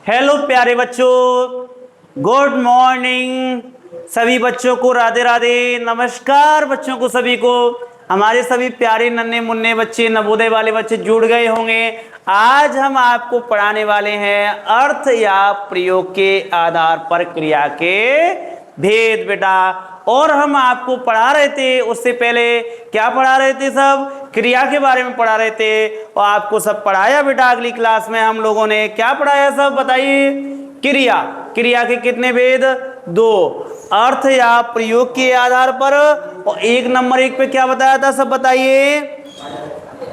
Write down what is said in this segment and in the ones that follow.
Hello प्यारे बच्चों, good morning. सभी बच्चों को राधे राधे, नमस्कार। बच्चों को सभी को, हमारे सभी प्यारे नन्हे मुन्ने बच्चे, नवोदय वाले बच्चे जुड़ गए होंगे। आज हम आपको पढ़ाने वाले हैं अर्थ या प्रयोग के आधार पर क्रिया के भेद बेटा। और हम आपको पढ़ा रहे थे, उससे पहले क्या पढ़ा रहे थे? सब क्रिया के बारे में पढ़ा रहे थे और आपको सब पढ़ाया बेटा। अगली क्लास में हम लोगों ने क्या पढ़ाया, सब बताइए। क्रिया, क्रिया के कितने भेद? दो, अर्थ या प्रयोग के आधार पर। और 1 नंबर 1 पे क्या बताया था, सब बताइए।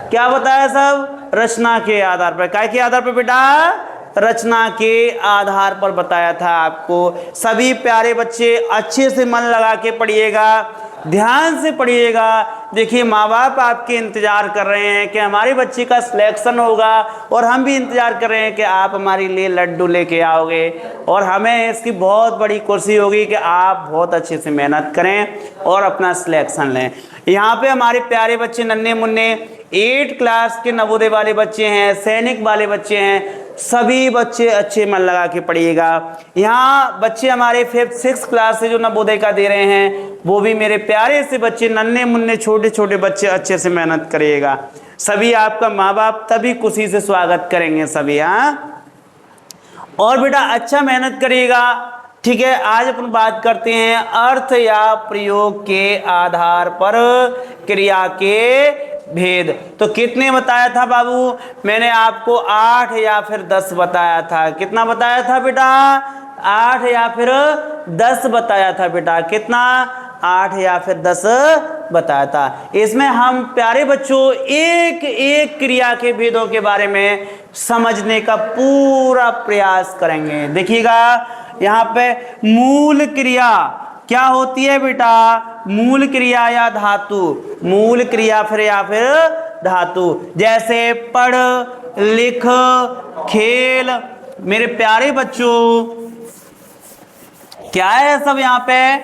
क्या बताया सब? रचना के आधार पर। काय के आधार पर बेटा? रचना के आधार पर बताया था आपको। सभी प्यारे बच्चे अच्छे से मन लगा के पढ़िएगा, ध्यान से पढ़िएगा। देखिए, माँ बाप आपके इंतजार कर रहे हैं कि हमारे बच्चे का सिलेक्शन होगा, और हम भी इंतजार कर रहे हैं कि आप हमारे लिए लड्डू लेके आओगे। और हमें इसकी बहुत बड़ी खुशी होगी कि आप बहुत अच्छे से मेहनत करें और अपना सिलेक्शन लें। यहाँ पे हमारे प्यारे बच्चे नन्हे मुन्ने 8 क्लास के नवोदय वाले बच्चे हैं, सैनिक वाले बच्चे हैं। सभी बच्चे अच्छे मन लगा के पढ़िएगा। यहाँ बच्चे हमारे 5th 6th क्लास से जो नवोदय का दे रहे हैं, वो भी मेरे प्यारे से बच्चे, नन्हे मुन्ने छोटे छोटे बच्चे अच्छे से मेहनत करिएगा। सभी आपका माँ बाप तभी खुशी से स्वागत करेंगे सभी। हाँ, और बेटा अच्छा मेहनत करिएगा। ठीक है, आज अपन बात करते हैं अर्थ या प्रयोग के आधार पर क्रिया के भेद। तो कितने बताया था बाबू? मैंने आपको 8 या फिर 10 बताया था। कितना बताया था बेटा? 8 या फिर 10 बताया था बेटा। कितना? 8 या फिर 10 बताया था। इसमें हम प्यारे बच्चों एक एक क्रिया के भेदों के बारे में समझने का पूरा प्रयास करेंगे। देखिएगा, यहाँ पे मूल क्रिया क्या होती है बेटा? मूल क्रिया या धातु। मूल क्रिया फिर या फिर धातु, जैसे पढ़, लिख, खेल। मेरे प्यारे बच्चों, क्या है सब यहाँ पे?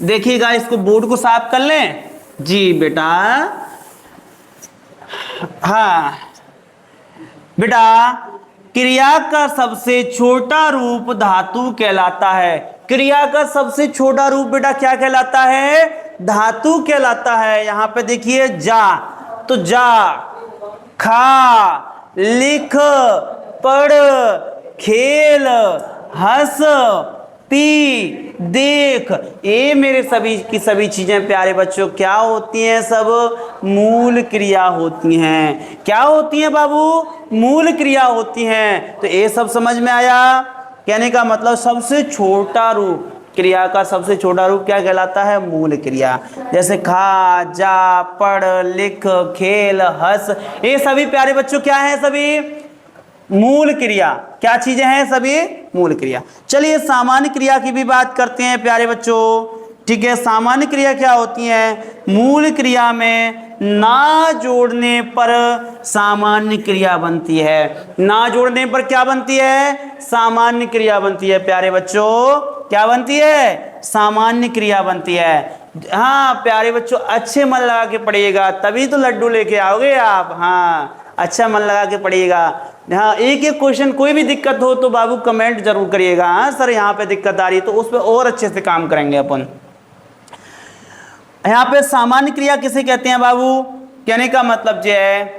देखिएगा, इसको बोर्ड को साफ कर लें। जी बेटा, हाँ बेटा, क्रिया का सबसे छोटा रूप धातु कहलाता है। क्रिया का सबसे छोटा रूप बेटा क्या कहलाता है? धातु कहलाता है। यहां पे देखिए, जा तो जा, खा, लिख, पढ़, खेल, हंस, पी, देख, ये मेरे सभी की सभी चीजें प्यारे बच्चों क्या होती हैं? सब मूल क्रिया होती हैं। क्या होती हैं बाबू? मूल क्रिया होती हैं। तो ये सब समझ में आया? कहने का मतलब सबसे छोटा रूप, क्रिया का सबसे छोटा रूप क्या कहलाता है? मूल क्रिया। जैसे खा, जा, पढ़, लिख, खेल, हंस, ये सभी प्यारे बच्चों क्या है? सभी मूल क्रिया। क्या चीजें हैं? सभी मूल क्रिया। चलिए सामान्य क्रिया की भी बात करते हैं प्यारे बच्चों। ठीक है, सामान्य क्रिया क्या होती है? मूल क्रिया में ना जोड़ने पर सामान्य क्रिया बनती है। ना जोड़ने पर क्या बनती है? सामान्य क्रिया बनती है प्यारे बच्चों। क्या बनती है? सामान्य क्रिया बनती है। हाँ प्यारे बच्चों, अच्छे मन लगा के पढ़िएगा, तभी तो लड्डू लेके आओगे आप। हाँ, अच्छा मन लगा के पढ़िएगा। हाँ, एक एक क्वेश्चन, कोई भी दिक्कत हो तो बाबू कमेंट जरूर करिएगा। हाँ सर, यहाँ पे दिक्कत आ रही है, तो उस पर और अच्छे से काम करेंगे अपन। यहाँ पे सामान्य क्रिया किसे कहते हैं बाबू? कहने का मतलब जो है,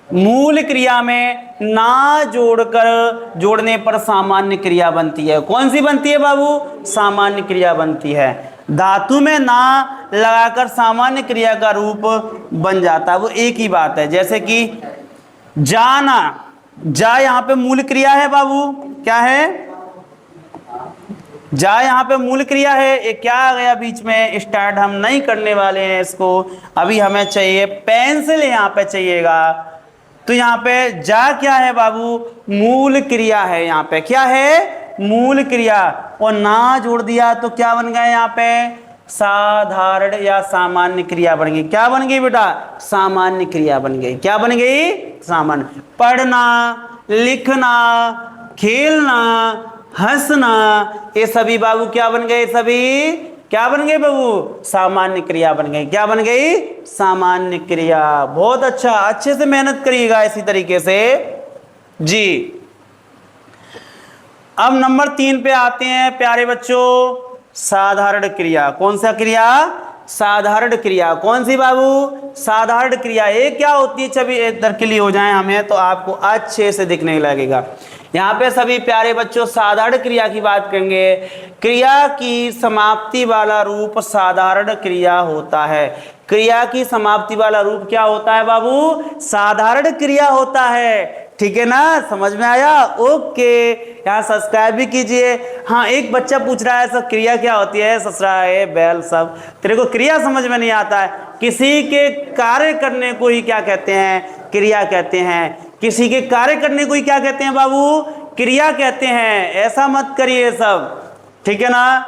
मूल क्रिया में ना जोड़कर जोड़ने पर सामान्य क्रिया बनती है। कौन सी बनती है बाबू? सामान्य क्रिया बनती है। धातु में ना लगाकर सामान्य क्रिया का रूप बन जाता है, वो एक ही बात है। जैसे कि जाना, जा यहाँ पे मूल क्रिया है बाबू। क्या है? जा यहाँ पे मूल क्रिया है। ये क्या आ गया बीच में? स्टार्ट हम नहीं करने वाले हैं इसको। अभी हमें चाहिए पेंसिल, यहाँ पे चाहिएगा। तो यहाँ पे जा क्या है बाबू? मूल क्रिया है। यहाँ पे क्या है? मूल क्रिया। और ना जोड़ दिया तो क्या बन गया? यहाँ पे साधारण या सामान्य क्रिया बन गई। क्या बन गई बेटा? सामान्य क्रिया बन गई। क्या बन गई? सामान्य। पढ़ना, लिखना, खेलना, हंसना, ये सभी बाबू क्या बन गए? सभी क्या बन गए बाबू? सामान्य क्रिया बन गई। क्या बन गई? सामान्य क्रिया। बहुत अच्छा, अच्छे से मेहनत करिएगा इसी तरीके से जी। अब नंबर 3 पे आते हैं प्यारे बच्चों, साधारण क्रिया। कौन सा क्रिया? साधारण क्रिया। कौन सी बाबू? साधारण क्रिया। ये क्या होती है? छवि इधर के लिए हो जाए हमें तो आपको अच्छे से दिखने लगेगा। यहाँ पे सभी प्यारे बच्चों साधारण क्रिया की बात करेंगे। क्रिया की समाप्ति वाला रूप साधारण क्रिया होता है। क्रिया की समाप्ति वाला रूप क्या होता है बाबू? साधारण क्रिया होता है। ठीक है ना, समझ में आया? ओके, यहाँ सब्सक्राइब भी कीजिए। हाँ, एक बच्चा पूछ रहा है सर क्रिया क्या होती है? ससुरा है बैल सब, तेरे को क्रिया समझ में नहीं आता है। किसी के कार्य करने को ही क्या कहते हैं? क्रिया कहते हैं। किसी के कार्य करने को ही क्या कहते हैं बाबू? क्रिया कहते हैं। ऐसा मत करिए सब, ठीक है ना,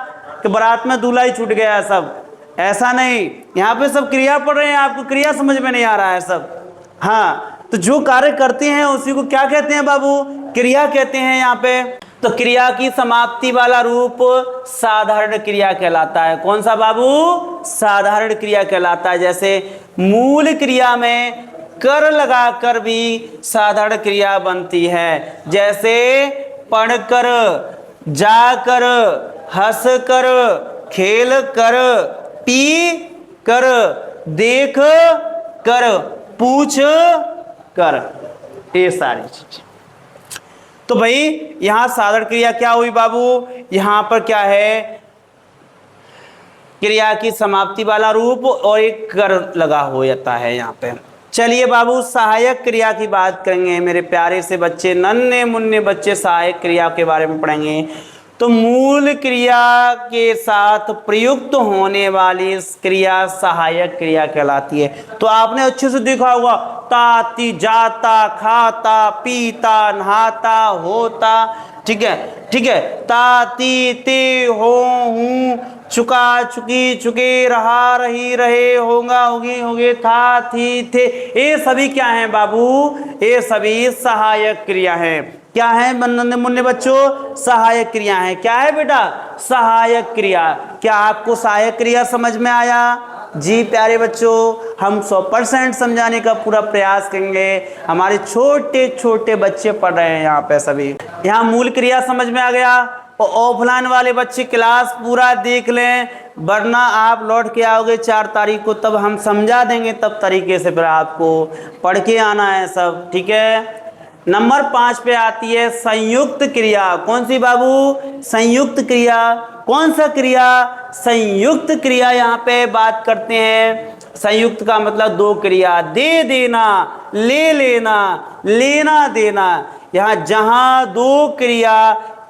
कि बारात में दूल्हा ही छूट गया सब, ऐसा नहीं। यहाँ पे सब क्रिया पढ़ रहे हैं, आपको क्रिया समझ में नहीं आ रहा है सब। हाँ, तो जो कार्य करते हैं उसी को क्या कहते हैं बाबू? क्रिया कहते हैं यहाँ पे। तो क्रिया की समाप्ति वाला रूप साधारण क्रिया कहलाता है। कौन सा बाबू? साधारण क्रिया कहलाता है। जैसे मूल क्रिया में कर लगाकर भी साधारण क्रिया बनती है। जैसे पढ़कर, जाकर, हंस कर, खेल कर, पी कर, देख कर, पूछ कर, ये सारी चीज। तो भाई यहां साधारण क्रिया क्या हुई बाबू? यहां पर क्या है? क्रिया की समाप्ति वाला रूप और एक कर लगा हो जाता है यहाँ पे। चलिए बाबू सहायक क्रिया की बात करेंगे। मेरे प्यारे से बच्चे, नन्हे मुन्ने बच्चे, सहायक क्रिया के बारे में पढ़ेंगे। तो मूल क्रिया के साथ प्रयुक्त होने वाली क्रिया सहायक क्रिया कहलाती है। तो आपने अच्छे से देखा होगा, ताती, जाता, खाता, पीता, नहाता, होता, ठीक है, ठीक है। ताती, ते, हो, हूं, चुका, चुकी, चुके, रहा, रही, रहे, होगा, होगी, होगे, था, थी, थे, ये सभी क्या हैं बाबू? ये सभी सहायक क्रिया हैं। क्या है नन्हे मुन्ने बच्चों? सहायक क्रिया है। क्या है बेटा? सहायक क्रिया। क्या आपको सहायक क्रिया समझ में आया? जी प्यारे बच्चों, हम 100% समझाने का पूरा प्रयास करेंगे। हमारे छोटे छोटे बच्चे पढ़ रहे हैं यहाँ पे सभी। यहाँ मूल क्रिया समझ में आ गया। और ऑफलाइन वाले बच्चे क्लास पूरा देख लें, वरना आप लौट के आओगे 4 तारीख को, तब हम समझा देंगे तब तरीके से, फिर आपको पढ़ के आना है सब, ठीक है। नंबर 5 पे आती है संयुक्त क्रिया। कौन सी बाबू? संयुक्त क्रिया। कौन सा क्रिया? संयुक्त क्रिया। यहाँ पे बात करते हैं। संयुक्त का मतलब 2 क्रिया, दे देना, ले लेना, लेना देना। यहाँ जहां 2 क्रिया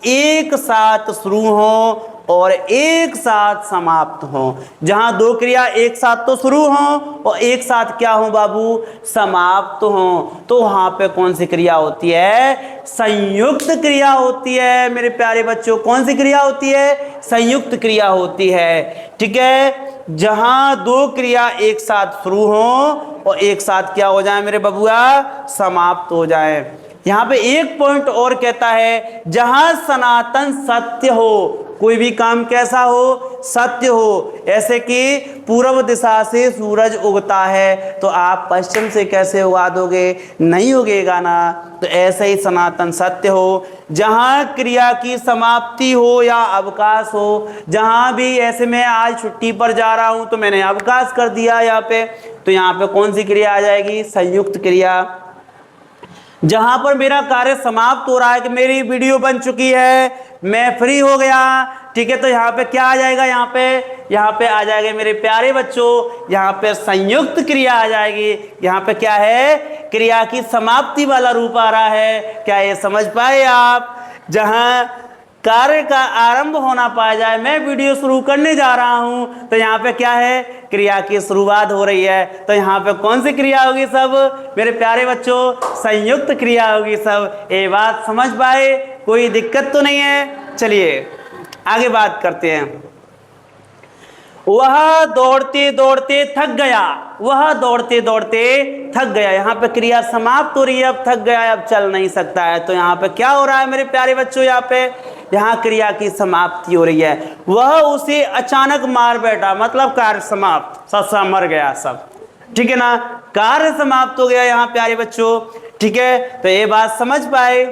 एक साथ शुरू हो और एक साथ समाप्त हो, जहां 2 क्रिया एक साथ तो शुरू हो और एक साथ क्या हो बाबू? समाप्त हो, तो वहां पे कौन सी क्रिया होती है? संयुक्त क्रिया होती है। मेरे प्यारे बच्चों, कौन सी क्रिया होती है? संयुक्त क्रिया होती है, ठीक है। जहां 2 क्रिया एक साथ शुरू हो और एक साथ क्या हो जाए मेरे बबुआ? समाप्त हो जाए। यहाँ पे एक पॉइंट और कहता है, जहां सनातन सत्य हो। कोई भी काम कैसा हो? सत्य हो। ऐसे कि पूर्व दिशा से सूरज उगता है तो आप पश्चिम से कैसे उगा दोगे? नहीं उगेगा ना। तो ऐसे ही सनातन सत्य हो। जहां क्रिया की समाप्ति हो या अवकाश हो, जहां भी ऐसे मैं आज छुट्टी पर जा रहा हूं तो मैंने अवकाश कर दिया यहाँ पे, तो यहाँ पे कौन सी क्रिया आ जाएगी? संयुक्त क्रिया। जहां पर मेरा कार्य समाप्त हो रहा है कि मेरी वीडियो बन चुकी है, मैं फ्री हो गया, ठीक है, तो यहाँ पे क्या आ जाएगा? यहाँ पे आ जाएगा मेरे प्यारे बच्चों, यहाँ पे संयुक्त क्रिया आ जाएगी। यहाँ पे क्या है? क्रिया की समाप्ति वाला रूप आ रहा है। क्या ये समझ पाए आप? जहां कार्य का आरंभ होना पाया जाए, मैं वीडियो शुरू करने जा रहा हूं तो यहाँ पे क्या है? क्रिया की शुरुआत हो रही है। तो यहाँ पे कौन सी क्रिया होगी सब मेरे प्यारे बच्चों? संयुक्त क्रिया होगी सब। ये बात समझ पाए? कोई दिक्कत तो नहीं है? चलिए आगे बात करते हैं। वह दौड़ते दौड़ते थक गया। वह दौड़ते दौड़ते थक गया। यहाँ पे क्रिया समाप्त हो रही है, अब थक गया, अब चल नहीं सकता है। तो यहाँ पे क्या हो रहा है मेरे प्यारे बच्चों? यहाँ क्रिया की समाप्ति हो रही है। वह उसे अचानक मार बैठा, मतलब कार्य समाप्त, सब मर गया सब, ठीक है ना। कार्य समाप्त हो गया यहाँ प्यारे बच्चों, ठीक है। तो ये बात समझ पाए।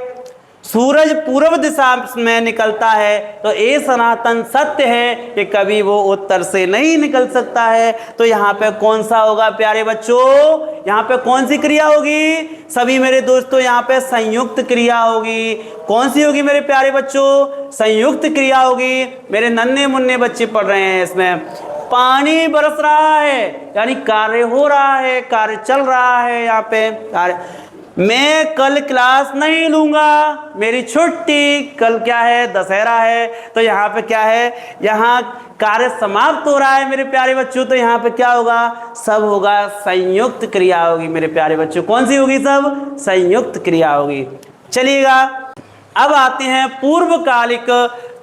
सूरज पूर्व दिशा में निकलता है तो ये सनातन सत्य है कि कभी वो उत्तर से नहीं निकल सकता है। तो यहाँ पे कौन सा होगा प्यारे बच्चों, यहाँ पे कौन सी क्रिया होगी सभी मेरे दोस्तों, यहाँ पे संयुक्त क्रिया होगी। कौन सी होगी मेरे प्यारे बच्चों, संयुक्त क्रिया होगी। मेरे नन्हे मुन्ने बच्चे पढ़ रहे हैं इसमें, पानी बरस रहा है यानी कार्य हो रहा है, कार्य चल रहा है यहाँ पे कार्य। मैं कल क्लास नहीं लूंगा, मेरी छुट्टी, कल क्या है दशहरा है, तो यहाँ पे क्या है, यहाँ कार्य समाप्त हो रहा है मेरे प्यारे बच्चों। तो यहाँ पे क्या होगा, सब होगा संयुक्त क्रिया होगी मेरे प्यारे बच्चों। कौन सी होगी, सब संयुक्त क्रिया होगी। चलिएगा अब आते हैं पूर्वकालिक।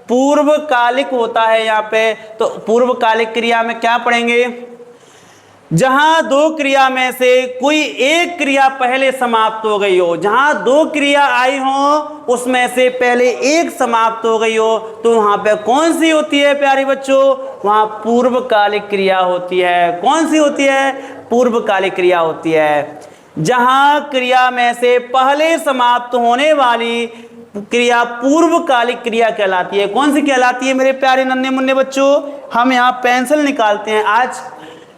पूर्वकालिक होता है यहाँ पे, तो पूर्वकालिक क्रिया में क्या पढ़ेंगे, जहां दो क्रिया में से कोई एक क्रिया पहले समाप्त हो गई हो, जहां दो क्रिया आई हो उसमें से पहले एक समाप्त हो गई हो, तो वहां पे कौन सी होती है प्यारे बच्चों, वहां पूर्वकालिक क्रिया होती है। कौन सी होती है, पूर्वकालिक क्रिया होती है। जहां क्रिया में से पहले समाप्त होने वाली क्रिया पूर्वकालिक क्रिया कहलाती है। कौन सी कहलाती है मेरे प्यारे नन्हे मुन्ने बच्चों, हम यहाँ पेंसिल निकालते हैं, आज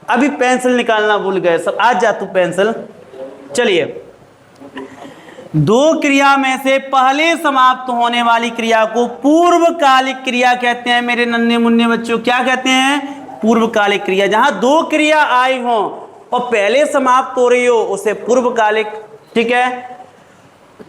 अभी पेंसिल निकालना भूल गए सब, आज जा तू पेंसिल। चलिए, दो क्रिया में से पहले समाप्त होने वाली क्रिया को पूर्वकालिक क्रिया कहते हैं मेरे नन्हे मुन्ने बच्चों। क्या कहते हैं, पूर्वकालिक क्रिया। जहां दो क्रिया आई हो और पहले समाप्त हो रही हो उसे पूर्वकालिक, ठीक है।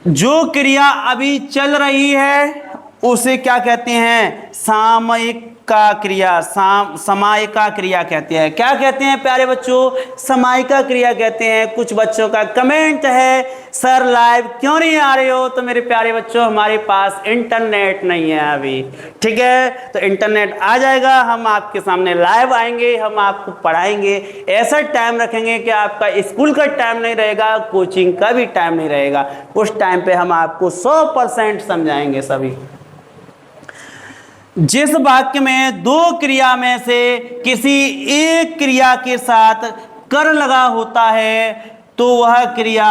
जो क्रिया अभी चल रही है उसे क्या कहते हैं, सामयिका क्रिया, समायिका क्रिया कहते हैं। क्या कहते हैं प्यारे बच्चों, समायिका क्रिया कहते हैं। कुछ बच्चों का कमेंट है सर लाइव क्यों नहीं आ रहे हो, तो मेरे प्यारे बच्चों हमारे पास इंटरनेट नहीं है अभी, ठीक है। तो इंटरनेट आ जाएगा, हम आपके सामने लाइव आएंगे, हम आपको पढ़ाएंगे। ऐसा टाइम रखेंगे कि आपका स्कूल का टाइम नहीं रहेगा, कोचिंग का भी टाइम नहीं रहेगा। उस टाइम पे हम आपको 100% समझाएंगे सभी। जिस वाक्य में दो क्रिया में से किसी एक क्रिया के साथ कर लगा होता है तो वह क्रिया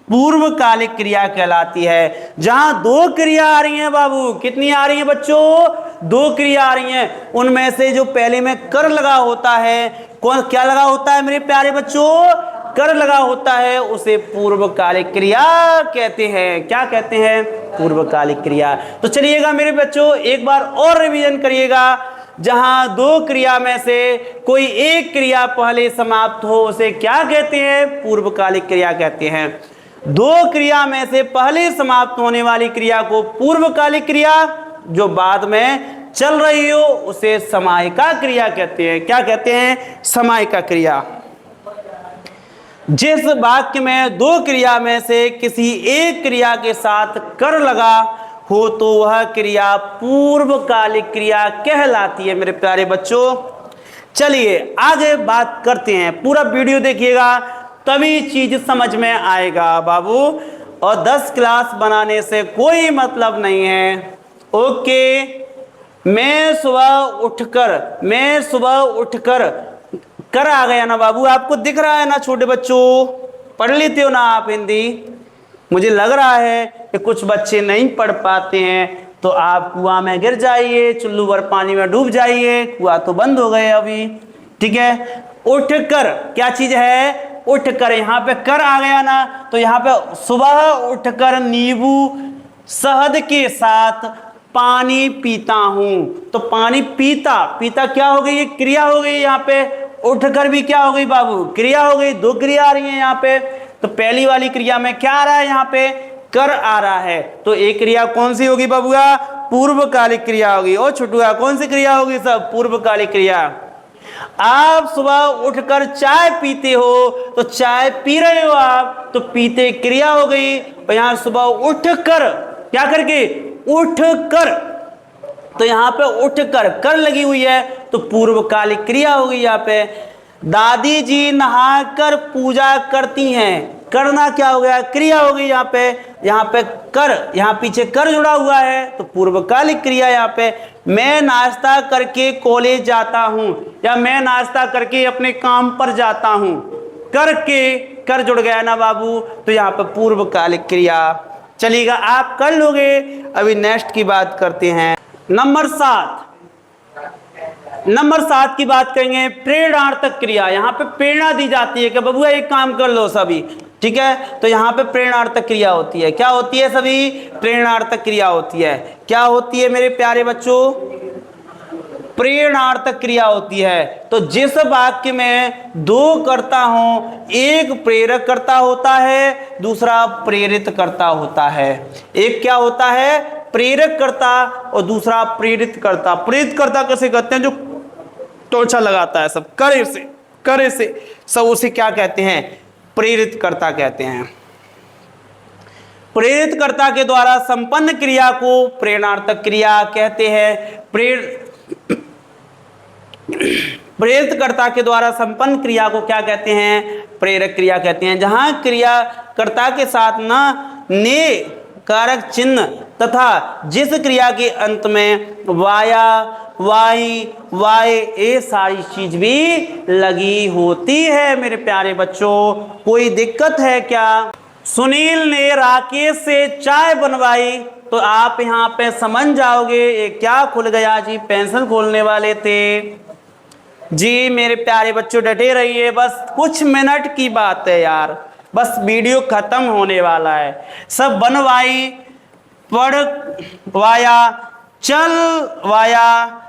पूर्वकालिक क्रिया कहलाती है। जहां दो क्रिया आ रही हैं बाबू, कितनी आ रही हैं बच्चों, दो क्रिया आ रही हैं, उनमें से जो पहले में कर लगा होता है, कौन क्या लगा होता है मेरे प्यारे बच्चों, कर लगा होता है, उसे पूर्वकालिक क्रिया कहते हैं। क्या कहते हैं, पूर्वकालिक क्रिया। तो चलिएगा मेरे बच्चों एक बार और रिवीजन करिएगा। जहां दो क्रिया में से कोई एक क्रिया पहले समाप्त हो उसे क्या कहते हैं, पूर्वकालिक क्रिया कहते हैं। दो क्रिया में से पहले समाप्त होने वाली क्रिया को पूर्वकालिक क्रिया, जो बाद में चल रही हो उसे समायिका क्रिया कहते हैं। क्या कहते हैं, समायिका क्रिया। जिस वाक्य में दो क्रिया में से किसी एक क्रिया के साथ कर लगा हो तो वह क्रिया पूर्वकालिक क्रिया कहलाती है मेरे प्यारे बच्चों। चलिए आगे बात करते हैं, पूरा वीडियो देखिएगा तभी चीज समझ में आएगा बाबू। और 10 क्लास बनाने से कोई मतलब नहीं है, ओके। मैं सुबह उठकर कर आ गया ना बाबू, आपको दिख रहा है ना छोटे बच्चों, पढ़ लेते हो ना आप हिंदी। मुझे लग रहा है कि कुछ बच्चे नहीं पढ़ पाते हैं, तो आप कुआं में गिर जाइए, चुल्लू भर पानी में डूब जाइए, कुआं तो बंद हो गए अभी, ठीक है। उठकर क्या चीज है, उठकर, यहाँ पे कर आ गया ना, तो यहाँ पे सुबह उठकर नींबू शहद के साथ पानी पीता हूं। तो पानी पीता, पीता क्या हो गई, ये क्रिया हो गई। यहाँ पे उठकर भी क्या हो गई बाबू, क्रिया हो गई। दो क्रिया आ रही है यहाँ पे, तो पहली वाली क्रिया में क्या आ रहा है, यहाँ पे कर आ रहा है, तो एक क्रिया कौन सी होगी बाबूआ, पूर्वकालिक क्रिया होगी। और छुटुआ कौन सी क्रिया होगी, सब पूर्वकालिक क्रिया। आप सुबह उठकर चाय पीते हो, तो चाय पी रहे हो आप, तो पीते क्रिया हो गई। और यहाँ सुबह उठकर क्या करके, उठकर, तो यहाँ पे उठकर कर लगी हुई है, तो पूर्वकालिक क्रिया होगी। यहाँ पे दादी जी नहाकर पूजा करती हैं, करना क्या हो गया, क्रिया हो गई। यहाँ पे कर, यहाँ पीछे कर जुड़ा हुआ है, तो पूर्वकालिक क्रिया। यहाँ पे मैं नाश्ता करके कॉलेज जाता हूँ, या मैं नाश्ता करके अपने काम पर जाता हूँ, करके कर जुड़ गया ना बाबू, तो यहाँ पे पूर्वकालिक क्रिया। चलिएगा, आप कर लोगे। अभी नेक्स्ट की बात करते हैं। नंबर 7 की बात करेंगे, प्रेरणार्थक क्रिया। यहाँ पे प्रेरणा दी जाती है कि बबुआ एक काम कर लो सभी, ठीक है। तो यहाँ पे प्रेरणार्थक क्रिया होती है। क्या होती है सभी? प्रेरणार्थक क्रिया होती है। क्या होती है मेरे प्यारे बच्चों? प्रेरणार्थक क्रिया होती है। तो जिस वाक्य में दो कर्ता हो, एक प्रेरक कर्ता होता है, दूसरा प्रेरित कर्ता होता है। एक क्या होता है? प्रेरक कर्ता और दूसरा प्रेरित कर्ता। प्रेरित कर्ता कैसे कहते हैं? जो टोचा लगाता है सब करे से सब, उसे क्या कहते हैं? प्रेरित कर्ता कहते हैं। प्रेरित कर्ता के द्वारा संपन्न क्रिया को प्रेरणार्थक क्रिया कहते हैं। प्रेरित कर्ता के द्वारा संपन्न क्रिया को क्या कहते हैं? प्रेरक क्रिया कहते हैं। जहां क्रिया कर्ता के साथ न ने कारक चिन्ह तथा जिस क्रिया के अंत में वाया, वाई, वाय ये सारी चीज भी लगी होती है। मेरे प्यारे बच्चों, कोई दिक्कत है क्या? सुनील ने राकेश से चाय बनवाई, तो आप यहाँ पे समझ जाओगे ये क्या खुल गया जी? पेंसिल खोलने वाले थे जी। मेरे प्यारे बच्चों डटे रहिए, बस कुछ मिनट की बात है यार, बस वीडियो खत्म होने वाला है। सब बनवाई, पढ़ वाया, चल वाया,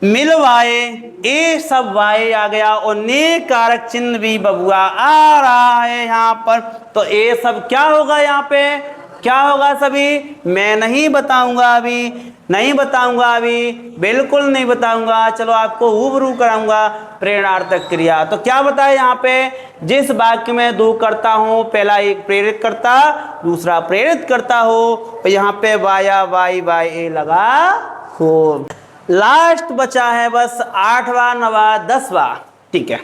मिलवाए, ये सब वाए आ गया और ने कारक चिन्ह भी बबुआ आ रहा है यहाँ पर। तो ये सब क्या होगा? यहाँ पे क्या होगा सभी? मैं नहीं बताऊंगा अभी, नहीं बताऊंगा अभी, बिल्कुल नहीं बताऊंगा। चलो आपको रूबरू कराऊंगा प्रेरणार्थक क्रिया। तो क्या बताए यहाँ पे? जिस वाक्य में दो कर्ता हो, पहला एक प्रेरित कर्ता, दूसरा प्रेरित कर्ता हो, तो यहाँ पे वाया, वाई, वाई ए लगा हो। लास्ट बचा है बस 8वां, 9वां, 10वां, ठीक है।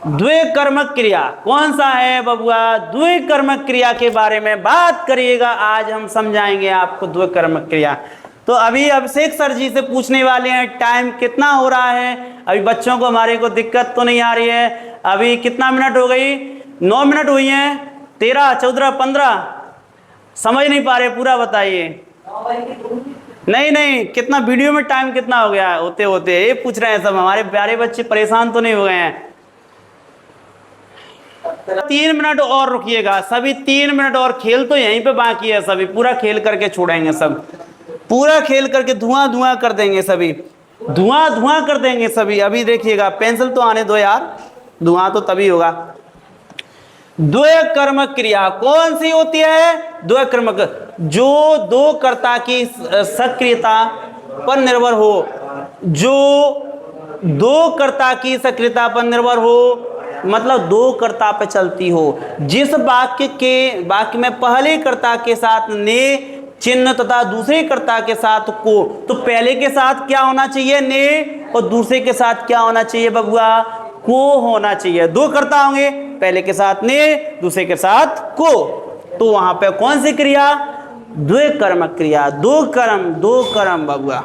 द्विकर्मक क्रिया कौन सा है बबुआ? द्विकर्मक क्रिया के बारे में बात करिएगा, आज हम समझाएंगे आपको द्विकर्मक क्रिया। तो अभी अभिषेक सर जी से पूछने वाले हैं टाइम कितना हो रहा है। अभी बच्चों को हमारे को दिक्कत तो नहीं आ रही है? अभी कितना मिनट हो गई? 9 मिनट हुई हैं। 13, 14, 15 समझ नहीं पा रहे, पूरा बताइए। नहीं, कितना वीडियो में टाइम कितना हो गया होते होते? ये पूछ रहे हैं सब हमारे प्यारे बच्चे, परेशान तो नहीं हो गए हैं? 3 मिनट और रुकिएगा सभी, 3 मिनट और। खेल तो यहीं पे बाकी है सभी, पूरा खेल करके छोड़ेंगे सब, पूरा खेल करके धुआं धुआं कर देंगे सभी, धुआं धुआं कर देंगे सभी। अभी देखिएगा, पेंसिल तो आने दो यार, धुआं तो तभी होगा। द्वयकर्मक क्रिया कौन सी होती है? द्वयकर्मक, जो दो कर्ता की सक्रियता पर निर्भर हो, जो दो कर्ता की सक्रियता पर निर्भर हो, मतलब दो कर्ता पे चलती हो। जिस वाक्य में पहले कर्ता के साथ ने चिन्ह तथा दूसरे कर्ता के साथ को, तो पहले के साथ क्या होना चाहिए? ने, और दूसरे के साथ क्या होना चाहिए बबुआ? को होना चाहिए। दो कर्ता होंगे, पहले के साथ ने, दूसरे के साथ को, तो वहां पे कौन सी क्रिया? द्विकर्मक क्रिया। दो कर्म बबुआ।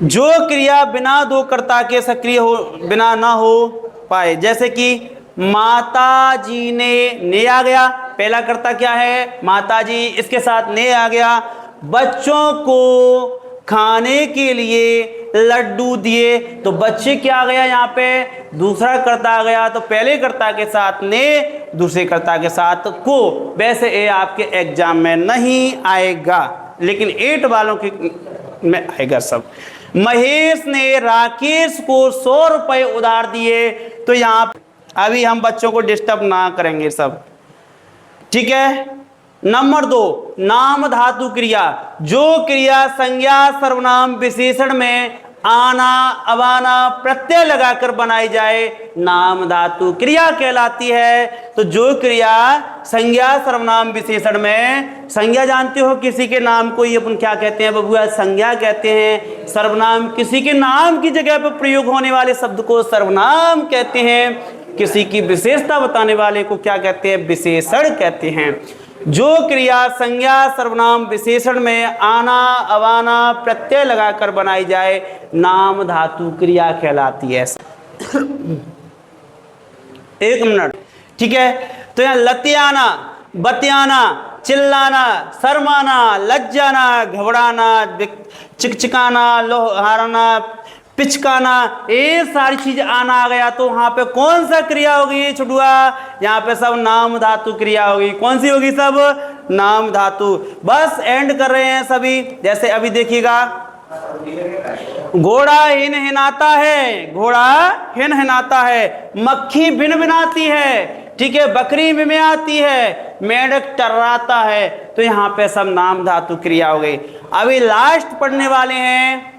जो क्रिया बिना दो कर्ता के सक्रिय हो, बिना ना हो पाए, जैसे कि माता जी ने आ गया, पहला कर्ता क्या है? माता जी, इसके साथ ने आ गया। बच्चों को खाने के लिए लड्डू दिए, तो बच्चे क्या आ गया यहाँ पे? दूसरा कर्ता आ गया। तो पहले कर्ता के साथ ने, दूसरे कर्ता के साथ को। वैसे ये आपके एग्जाम में नहीं आएगा, लेकिन 8 वालों के में आएगा सब। महेश ने राकेश को 100 रुपए उधार दिए, तो यहाँ अभी हम बच्चों को डिस्टर्ब ना करेंगे सब, ठीक है। नंबर 2, नाम धातु क्रिया। जो क्रिया संज्ञा सर्वनाम विशेषण में आना, अबाना प्रत्यय लगाकर बनाई जाए, नाम धातु क्रिया कहलाती है। तो जो क्रिया संज्ञा सर्वनाम विशेषण में, संज्ञा जानते हो किसी के नाम को ही अपन क्या कहते हैं बबुआ? संज्ञा कहते हैं। सर्वनाम किसी के नाम की जगह पर प्रयोग होने वाले शब्द को सर्वनाम कहते हैं। किसी की विशेषता बताने वाले को क्या कहते हैं? विशेषण कहते हैं। जो क्रिया संज्ञा सर्वनाम विशेषण में आना, अवाना प्रत्यय लगाकर बनाई जाए, नाम धातु क्रिया कहलाती है। 1 मिनट, ठीक है। तो यहाँ लतियाना, बतियाना, चिल्लाना, शर्माना, लज्जाना, घबराना, चिकचिकाना, लोहारना, पिचकाना, ये सारी चीज आना आ गया तो वहां पे कौन सा क्रिया होगी छुटुआ? यहाँ पे सब नाम धातु क्रिया होगी। कौन सी होगी? सब नाम धातु। बस एंड कर रहे हैं सभी। जैसे अभी देखिएगा, घोड़ा हिन हिनाता है, घोड़ा हिन हिनाता है, मक्खी भिन भिनाती है, ठीक है, बकरी मिमियाती है, मेढक टर्राता है। तो यहाँ पे सब नाम धातु क्रिया हो गई। अभी लास्ट पढ़ने वाले हैं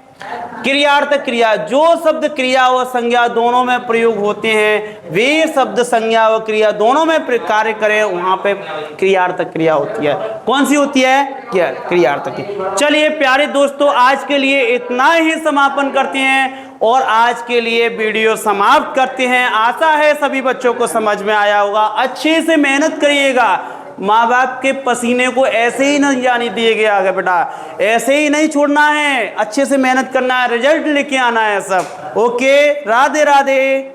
क्रियार्थ क्रिया। जो शब्द क्रिया व संज्ञा दोनों में प्रयोग होते हैं, वे शब्द संज्ञा व क्रिया दोनों में कार्य करें, वहां पे क्रियार्थ क्रिया होती है। कौन सी होती है? क्या? क्रियार्थ की। चलिए प्यारे दोस्तों, आज के लिए इतना ही समापन करते हैं और आज के लिए वीडियो समाप्त करते हैं। आशा है सभी बच्चों को समझ में आया होगा। अच्छे से मेहनत करिएगा। माँ बाप के पसीने को ऐसे ही नहीं जाने दिए गया है बेटा, ऐसे ही नहीं छोड़ना है, अच्छे से मेहनत करना है, रिजल्ट लेके आना है सब। ओके, राधे राधे।